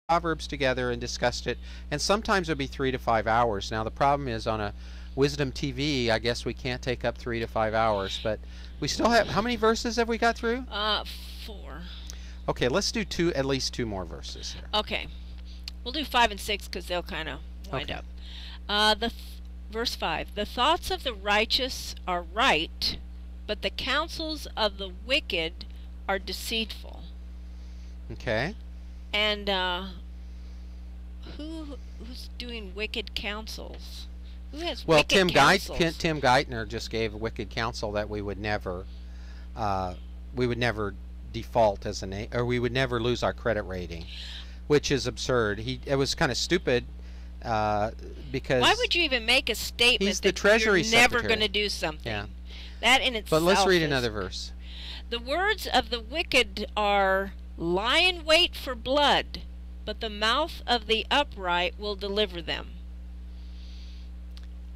Proverbs together and discussed it, and sometimes it'll be 3 to 5 hours. Now the problem is on a Wisdom TV, I guess we can't take up 3 to 5 hours, but we still have, how many verses have we got through? 4. Okay, let's do at least two more verses here. Okay, we'll do 5 and 6 because they'll kind of wind up. Verse 5, the thoughts of the righteous are right, but the counsels of the wicked are deceitful. Okay. And who's doing wicked counsels? Who has wicked counsels? Tim Geithner just gave a wicked counsel that we would never default as or we would never lose our credit rating, which is absurd. It was kind of stupid because why would you even make a statement he's the Treasury you're never Secretary. going to do something? Yeah. That in itself. But let's read another verse. The words of the wicked are lie in wait for blood, but the mouth of the upright will deliver them.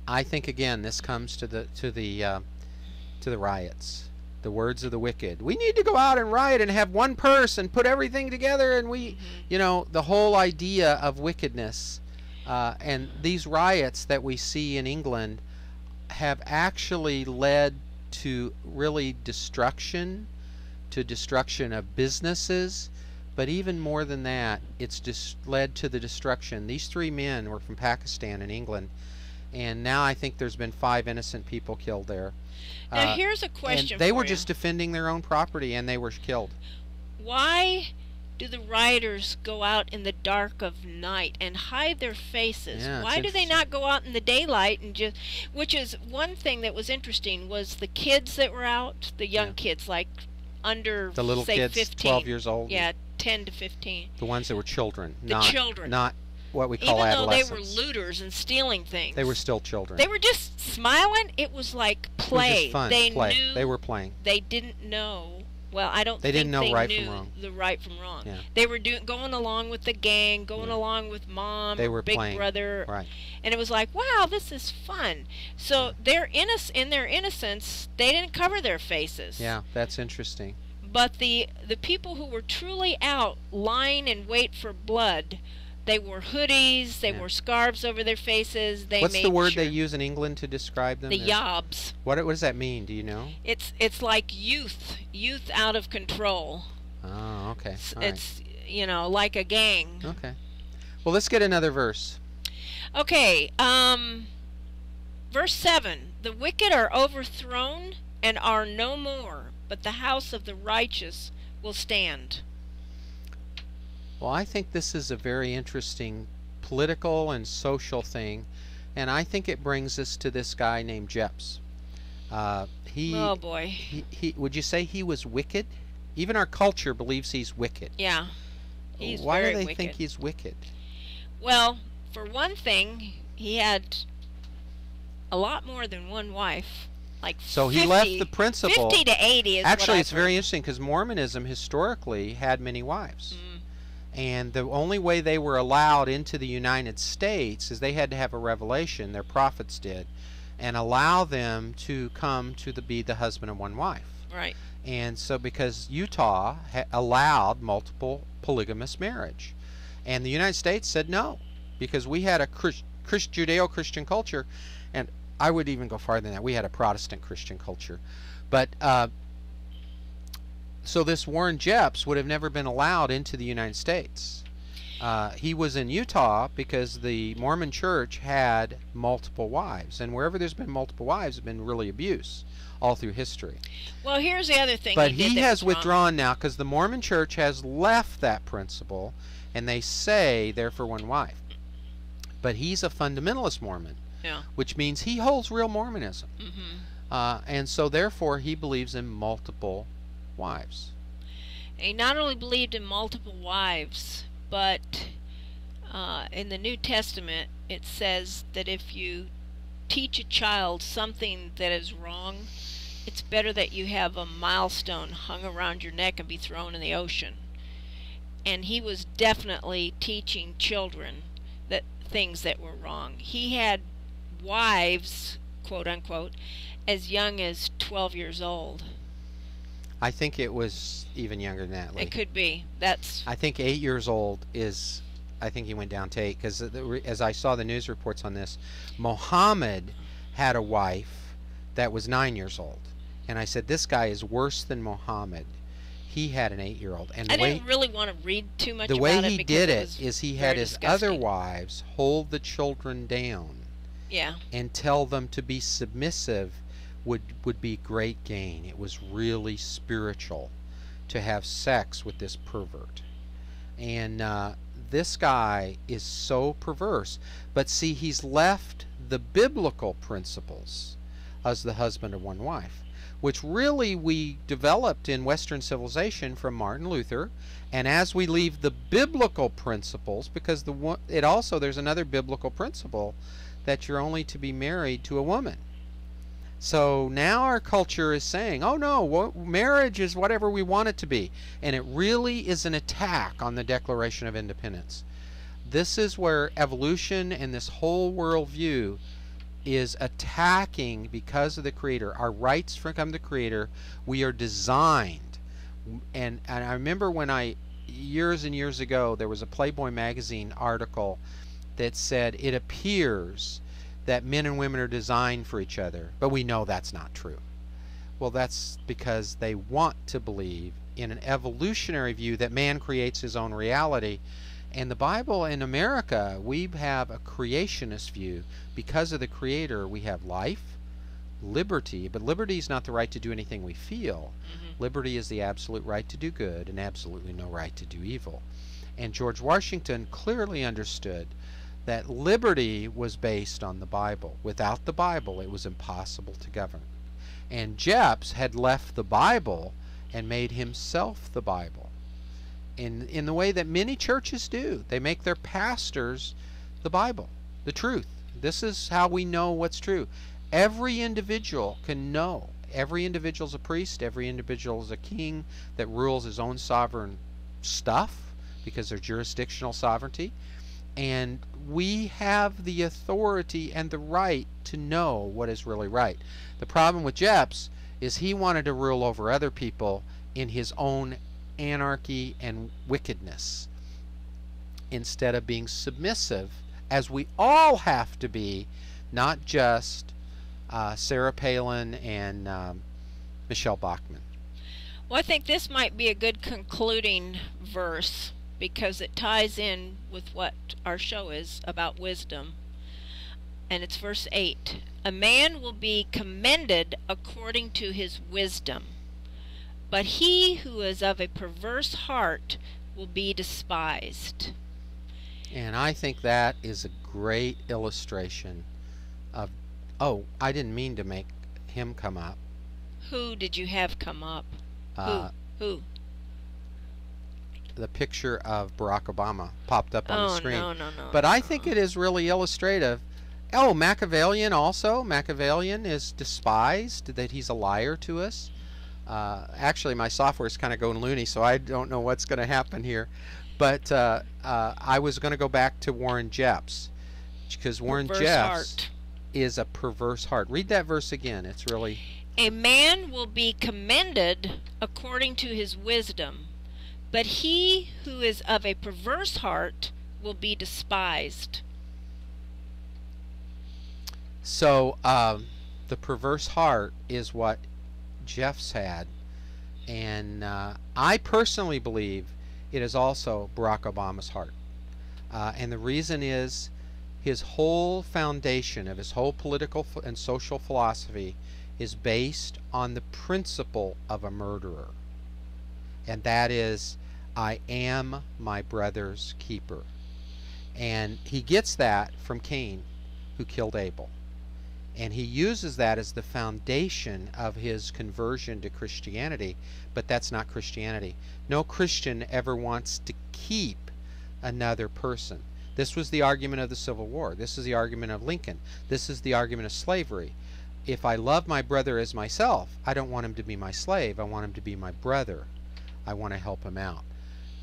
I think again this comes to the riots. The words of the wicked. We need to go out and riot and have one purse and put everything together, and you know, the whole idea of wickedness. And these riots that we see in England have actually led to really destruction of businesses, but even more than that, it's just led to the destruction. These 3 men were from Pakistan and England, and now I think there's been 5 innocent people killed there. Now here's a question. And they were just defending their own property, and they were killed. Why do the rioters go out in the dark of night and hide their faces? Yeah, why do they not go out in the daylight and just, which is one thing that was interesting, was the kids that were out, the young kids, like under, the little say, kids, 15. 12 years old. Yeah, 10 to 15. The ones that were children. Children. Not what we call Even adolescents. though they were looters and stealing things. They were still children. They were just smiling. It was like play. It was just fun. They play. knew. They were playing. They didn't know. Well, I don't they think didn't know they right knew from wrong. the right from wrong. Yeah. They were going along with the gang, going along with mom, they were big playing. brother, right. And it was like, wow, this is fun. So in their innocence, they didn't cover their faces. Yeah, that's interesting. But the people who were truly out lying in wait for blood, they wore hoodies, they wore scarves over their faces. What's the word they use in England to describe them? The yobs. What does that mean? Do you know? It's like youth out of control. Oh, okay. It's you know, like a gang. Okay. Well, let's get another verse. Okay. Verse 7. The wicked are overthrown and are no more, but the house of the righteous will stand. Well, I think this is a very interesting political and social thing, and I think it brings us to this guy named Jeps. Oh boy. He would you say he was wicked? Even our culture believes he's wicked. Yeah. He's Why very do they wicked. think he's wicked? Well, for one thing, he had a lot more than one wife. Like so 50, he left the principle. 50 to 80 is actually, what it's very interesting because Mormonism historically had many wives. And the only way they were allowed into the United States is they had to have a revelation, their prophets did, and allow them to come to be the husband of one wife. Right. And so because Utah allowed multiple polygamous marriage, and the United States said no, because we had a Judeo-Christian culture, and I would even go farther than that. We had a Protestant Christian culture. But so this Warren Jepps would have never been allowed into the United States. He was in Utah because the Mormon Church had multiple wives, and wherever there's been multiple wives, there's been really abuse all through history. Well, here's the other thing. But he has withdrawn now because the Mormon Church has left that principle, and they say they're for one wife. But he's a fundamentalist Mormon, which means he holds real Mormonism. And so therefore he believes in multiple wives. He not only believed in multiple wives, but in the New Testament it says that if you teach a child something that is wrong, it's better that you have a milestone hung around your neck and be thrown in the ocean. And he was definitely teaching children that things that were wrong. He had wives, quote unquote, as young as 12 years old. I think it was even younger than that. It could be. That's. I think 8 years old is I think he went down to 8 because as I saw the news reports on this, Muhammad had a wife that was 9 years old, and I said this guy is worse than Muhammad. He had an 8-year-old, and I didn't really want to read too much the about way it he because did it it was is he very had his disgusting. other wives hold the children down Yeah. and tell them to be submissive would be great gain. It was really spiritual to have sex with this pervert. And this guy is so perverse. But see, he's left the biblical principles as the husband of one wife, which really we developed in Western civilization from Martin Luther. And as we leave the biblical principles, because there's another biblical principle that you're only to be married to a woman. So now our culture is saying, oh no, marriage is whatever we want it to be. And it really is an attack on the Declaration of Independence. This is where evolution and this whole worldview is attacking, because of the Creator, our rights from the Creator. We are designed. And I remember when years and years ago, there was a Playboy magazine article that said it appears that men and women are designed for each other, but we know that's not true. Well, that's because they want to believe in an evolutionary view that man creates his own reality. And the Bible in America, we have a creationist view. Because of the Creator, we have life, liberty, but liberty is not the right to do anything we feel. Liberty is the absolute right to do good and absolutely no right to do evil. And George Washington clearly understood that liberty was based on the Bible. Without the Bible, it was impossible to govern. And Jeps had left the Bible and made himself the Bible. In the way that many churches do. They make their pastors the Bible, the truth. This is how we know what's true. Every individual can know. Every individual is a priest. Every individual is a king that rules his own sovereign stuff because there's jurisdictional sovereignty. And we have the authority and the right to know what is really right. The problem with Jeps is he wanted to rule over other people in his own anarchy and wickedness instead of being submissive, as we all have to be, not just Sarah Palin and Michelle Bachmann. Well, I think this might be a good concluding verse because it ties in with what our show is about wisdom. And it's verse 8. A man will be commended according to his wisdom, but he who is of a perverse heart will be despised. And I think that is a great illustration of, oh, I didn't mean to make him come up. Who did you have come up? Who? The picture of Barack Obama popped up on the screen. No. But I think it is really illustrative. Oh, Machiavellian also. Machiavellian is despised, that he's a liar to us. Actually, my software is kind of going loony, so I don't know what's going to happen here. But I was going to go back to Warren Jeffs, because Warren Jeffs is a perverse heart. Read that verse again. It's really... A man will be commended according to his wisdom, but he who is of a perverse heart will be despised. So the perverse heart is what Jeffs had, and I personally believe it is also Barack Obama's heart. And the reason is his whole foundation of his whole political and social philosophy is based on the principle of a murderer. And that is, I am my brother's keeper. And he gets that from Cain, who killed Abel. And he uses that as the foundation of his conversion to Christianity, but that's not Christianity. No Christian ever wants to keep another person. This was the argument of the Civil War. This is the argument of Lincoln. This is the argument of slavery. If I love my brother as myself, I don't want him to be my slave. I want him to be my brother. I want to help him out.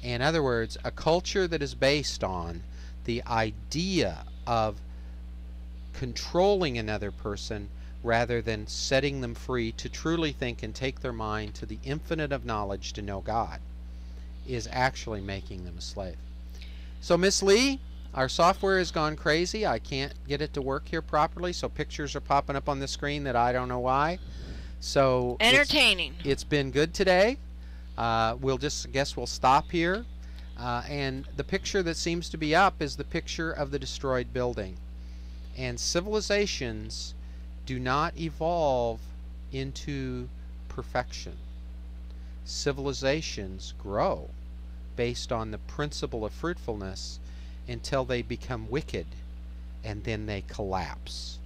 In other words, a culture that is based on the idea of controlling another person rather than setting them free to truly think and take their mind to the infinite of knowledge to know God is actually making them a slave. So Miss Lee, our software has gone crazy. I can't get it to work here properly, so pictures are popping up on the screen that I don't know why. So entertaining. It's been good today. We'll just guess we'll stop here. And the picture that seems to be up is the picture of the destroyed building. And civilizations do not evolve into perfection. Civilizations grow based on the principle of fruitfulness until they become wicked, and then they collapse.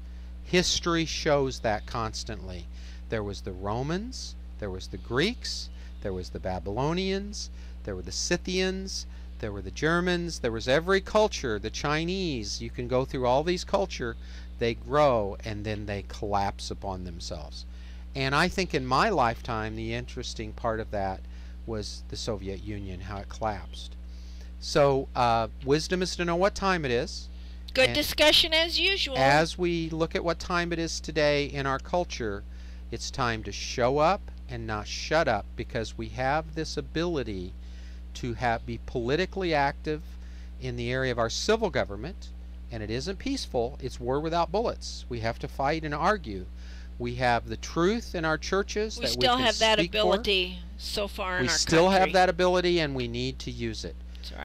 History shows that constantly. There was the Romans, there was the Greeks, there was the Babylonians, there were the Scythians, there were the Germans, there was every culture, the Chinese. You can go through all these cultures. They grow and then they collapse upon themselves. And I think in my lifetime the interesting part of that was the Soviet Union, how it collapsed. So wisdom is to know what time it is. Good discussion as usual. As we look at what time it is today in our culture, it's time to show up and not shut up, because we have this ability to be politically active in the area of our civil government, and it isn't peaceful. It's war without bullets. We have to fight and argue. We have the truth in our churches that we still can have that speak ability so far in our country. We still have that ability, and we need to use it.